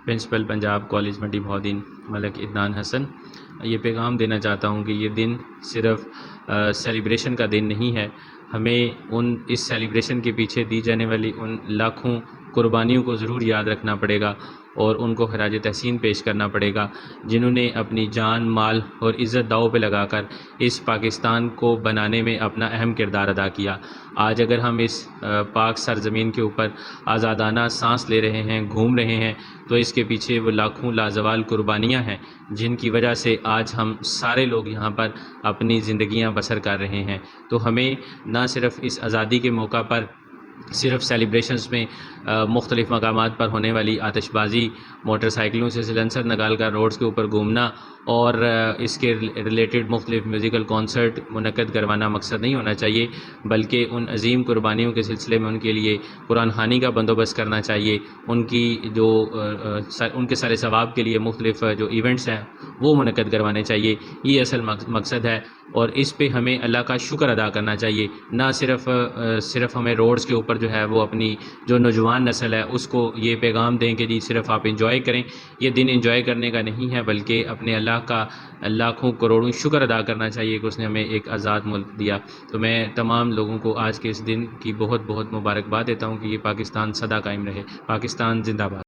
Principal Punjab college منڈی بہودین ملک عدنان حسن۔ یہ پیغام دینا چاہتا ہوں کہ یہ دن صرف سیلیبریشن کا دن نہیں ہے، ہمیں اس سیلیبریشن کے پیچھے دی جانے والی ان لاکھوں قربانیوں کو ضرور یاد رکھنا پڑے گا اور ان کو خراج تحسین پیش کرنا پڑے گا، جنہوں نے اپنی جان، مال اور عزت داؤ پہ لگا کر اس پاکستان کو بنانے میں اپنا اہم کردار ادا کیا۔ آج اگر ہم اس پاک سرزمین کے اوپر آزادانہ سانس لے رہے ہیں، گھوم رہے ہیں، تو اس کے پیچھے وہ لاکھوں لازوال قربانیاں ہیں جن کی وجہ سے آج ہم سارے لوگ یہاں پر اپنی زندگیاں بسر کر رہے ہیں۔ تو ہمیں نہ صرف اس آزادی کے موقع پر صرف سیلیبریشنز میں مختلف مقامات پر ہونے والی آتش بازی، موٹر سائیکلوں سے سلنسر نکال کر روڈز کے اوپر گھومنا اور اس کے ریلیٹڈ مختلف میوزیکل کانسرٹ منعقد کروانا مقصد نہیں ہونا چاہیے، بلکہ ان عظیم قربانیوں کے سلسلے میں ان کے لیے قرآن خوانی کا بندوبست کرنا چاہیے، ان کے سارے ثواب کے لیے مختلف جو ایونٹس ہیں وہ منعقد کروانے چاہیے۔ یہ اصل مقصد ہے اور اس پہ ہمیں اللہ کا شکر ادا کرنا چاہیے، نہ صرف ہمیں روڈز کے اوپر جو ہے وہ اپنی جو نوجوان نسل ہے اس کو یہ پیغام دیں کہ جی صرف آپ انجوائے کریں۔ یہ دن انجوائے کرنے کا نہیں ہے، بلکہ اپنے اللہ کا لاکھوں کروڑوں شکر ادا کرنا چاہیے کہ اس نے ہمیں ایک آزاد ملک دیا۔ تو میں تمام لوگوں کو آج کے اس دن کی بہت بہت مبارکباد دیتا ہوں کہ یہ پاکستان سدا قائم رہے۔ پاکستان زندہ باد۔